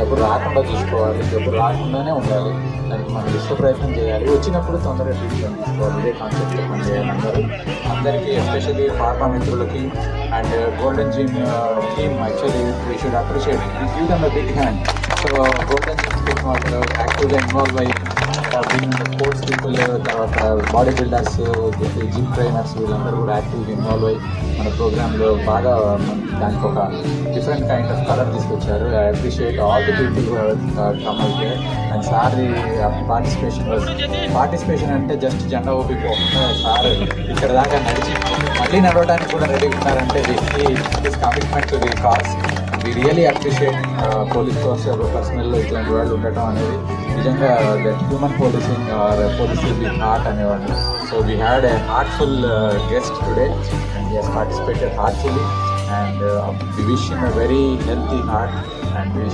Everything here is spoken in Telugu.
జబ్బు రాకుండా చూసుకోవాలి, జబ్బు రాకుండానే ఉండాలి, దానికి మనం విశ్వ ప్రయత్నం చేయాలి, వచ్చినప్పుడు తొందరగా ట్రీట్మెంట్ తీసుకోవాలి. ఇదే కాన్సెప్ట్ పని చేయాలి అందరికీ, ఎస్పెషల్లీ ఫార్మా మిత్రులకి and golden gym team. Actually we should appreciate, give them a big hand. So golden gym team వాళ్ళు యాక్టివ్గా ఇన్వాల్వ్ అయ్యి స్పోర్ట్స్ పీపుల్, తర్వాత బాడీ బిల్డర్స్, జిమ్ ట్రైనర్స్ వీళ్ళందరూ కూడా యాక్టివ్గా ఇన్వాల్వ్ అయ్యి మన ప్రోగ్రాంలో బాగా దానికి ఒక డిఫరెంట్ కైండ్ ఆఫ్ కలర్ తీసుకొచ్చారు. I appreciate all the people come out here and sir the participation అంటే జస్ట్ జెండా ఊపిపోకుండా సార్ ఇక్కడ దాకా నడిచి మళ్ళీ నడవడానికి కూడా రెడీ ఉన్నారంటే this commitment to the cause. We really appreciate police పర్సనల్లో ఇట్లాంటి వాళ్ళు ఉండటం అనేది నిజంగా that human policing or policing with heart అనేవాళ్ళు. So we had a heartful guest today and he has participated heartfully and we wish him a very healthy heart and we wish